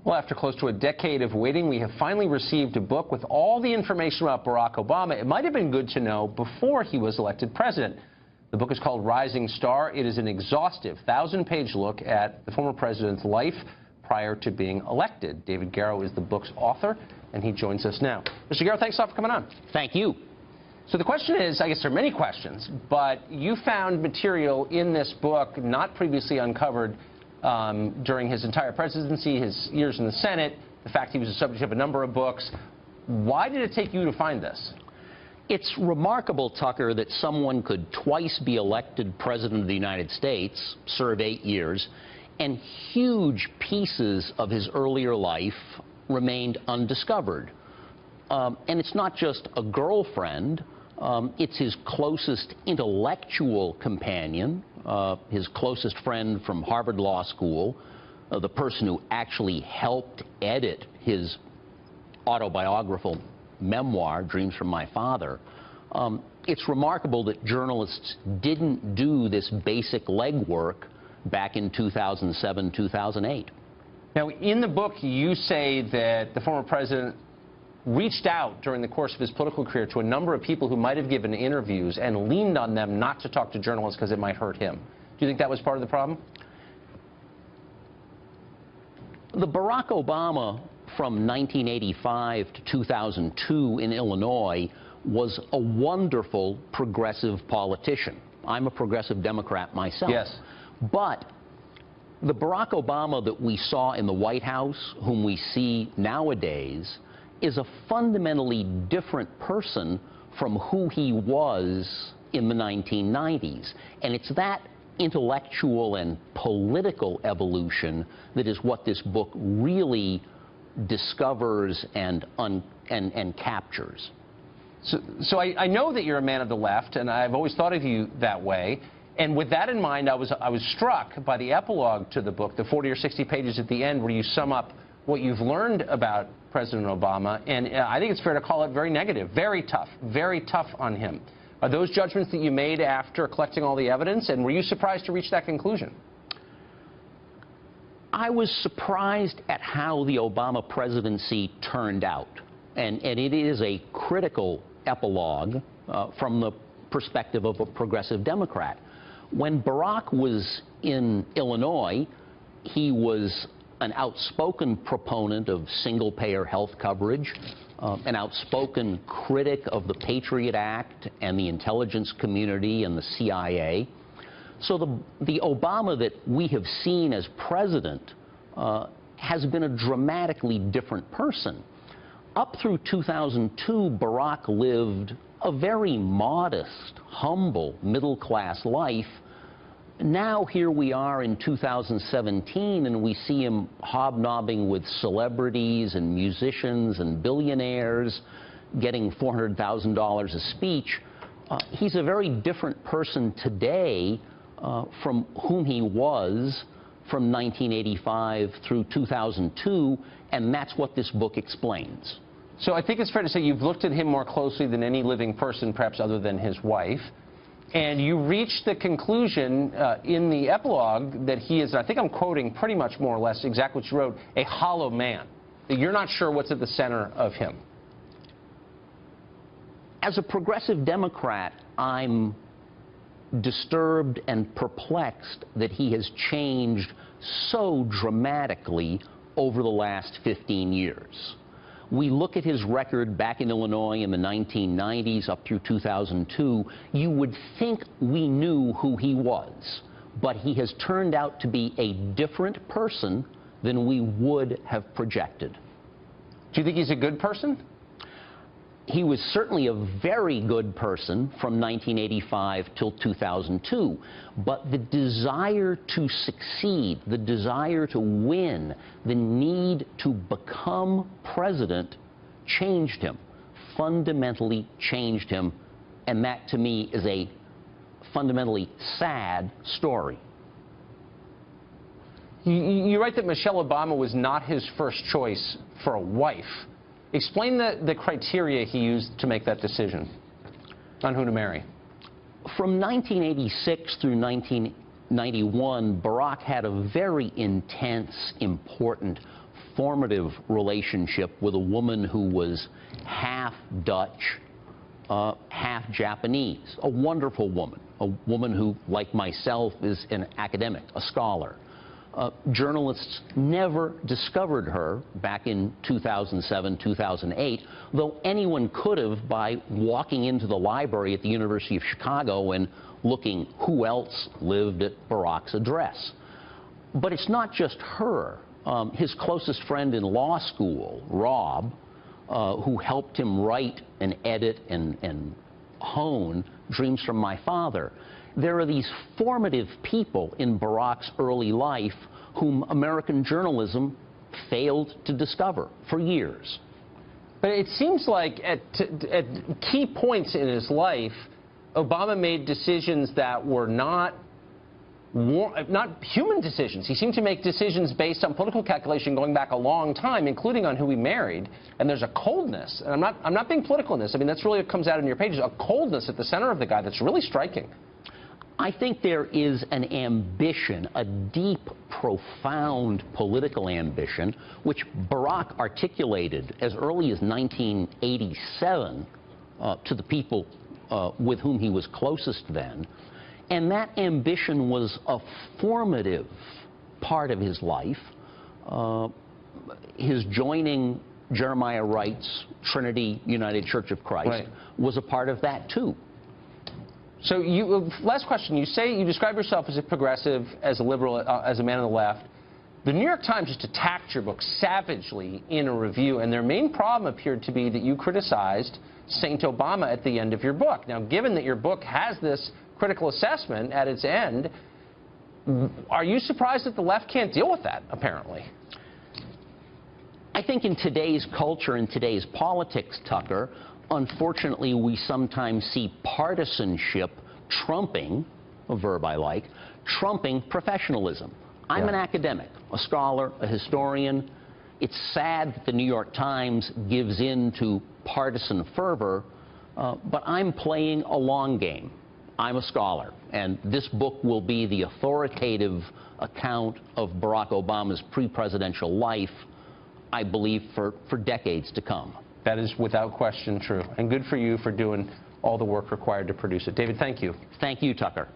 Well, after close to a decade of waiting, we have finally received a book with all the information about Barack Obama. It might have been good to know before he was elected president. The book is called Rising Star. It is an exhaustive 1,000-page look at the former president's life prior to being elected. David Garrow is the book's author, and he joins us now. Mr. Garrow, thanks a lot for coming on. Thank you. So the question is, I guess there are many questions, but you found material in this book not previously uncovered during his entire presidency, his years in the Senate, the fact he was the subject of a number of books. Why did it take you to find this? It's remarkable, Tucker, that someone could twice be elected president of the United States, serve 8 years, and huge pieces of his earlier life remained undiscovered. And it's not just a girlfriend. It's his closest intellectual companion, his closest friend from Harvard Law School, the person who actually helped edit his autobiographical memoir, Dreams from My Father. It's remarkable that journalists didn't do this basic legwork back in 2007, 2008. Now, in the book, you say that the former president reached out during the course of his political career to a number of people who might have given interviews and leaned on them not to talk to journalists because it might hurt him. Do you think that was part of the problem? The Barack Obama from 1985 to 2002 in Illinois was a wonderful progressive politician. I'm a progressive Democrat myself. Yes. But the Barack Obama that we saw in the White House, whom we see nowadays, is a fundamentally different person from who he was in the 1990s. And it's that intellectual and political evolution that is what this book really discovers and captures. So I know that you're a man of the left, and I've always thought of you that way. And with that in mind, I was struck by the epilogue to the book, the 40 or 60 pages at the end, where you sum up what you've learned about President Obama. And I think it's fair to call it very negative, very tough on him. Are those judgments that you made after collecting all the evidence, and were you surprised to reach that conclusion? I was surprised at how the Obama presidency turned out. And it is a critical epilogue from the perspective of a progressive Democrat. When Barack was in Illinois, he was an outspoken proponent of single-payer health coverage, an outspoken critic of the Patriot Act and the intelligence community and the CIA. So the Obama that we have seen as president has been a dramatically different person. Up through 2002, Barack lived a very modest, humble, middle-class life. Now here we are in 2017, and we see him hobnobbing with celebrities and musicians and billionaires, getting $400,000 a speech. He's a very different person today from whom he was from 1985 through 2002, and that's what this book explains. So I think it's fair to say you've looked at him more closely than any living person, perhaps other than his wife. And you reached the conclusion in the epilogue that he is, I think I'm quoting pretty much more or less exactly what you wrote, a hollow man. That you're not sure what's at the center of him. As a progressive Democrat, I'm disturbed and perplexed that he has changed so dramatically over the last 15 years. We look at his record back in Illinois in the 1990s up through 2002, you would think we knew who he was, but he has turned out to be a different person than we would have projected. Do you think he's a good person? He was certainly a very good person from 1985 till 2002, but the desire to succeed, the desire to win, the need to become president changed him, fundamentally changed him, and that to me is a fundamentally sad story. You write that Michelle Obama was not his first choice for a wife. Explain the criteria he used to make that decision on who to marry. From 1986 through 1991, Barack had a very intense, important formative relationship with a woman who was half Dutch, half Japanese. A wonderful woman, a woman who, like myself, is an academic, a scholar. Journalists never discovered her back in 2007, 2008, though anyone could have by walking into the library at the University of Chicago and looking who else lived at Barack's address. But it's not just her. His closest friend in law school, Rob, who helped him write and edit and hone Dreams from My Father. There are these formative people in Barack's early life whom American journalism failed to discover for years. But it seems like at key points in his life, Obama made decisions that were not human decisions. He seemed to make decisions based on political calculation going back a long time, including on who he married. And there's a coldness, and I'm not being political in this. I mean, that's really what comes out in your pages, a coldness at the center of the guy that's really striking. I think there is an ambition, a deep, profound political ambition, which Barack articulated as early as 1987 to the people with whom he was closest then. And that ambition was a formative part of his life. His joining Jeremiah Wright's Trinity United Church of Christ was a part of that, too. So last question, you describe yourself as a progressive, as a liberal, as a man on the left. The New York Times just attacked your book savagely in a review, and their main problem appeared to be that you criticized Saint Obama at the end of your book. Now, given that your book has this critical assessment at its end, are you surprised that the left can't deal with that, apparently? I think in today's culture, in today's politics, Tucker, unfortunately, we sometimes see partisanship trumping, a verb I like, trumping professionalism. I'm an academic, a scholar, a historian. It's sad that the New York Times gives in to partisan fervor, but I'm playing a long game. I'm a scholar, and this book will be the authoritative account of Barack Obama's pre-presidential life, I believe, for decades to come. That is without question true. And good for you for doing all the work required to produce it. David, thank you. Thank you, Tucker.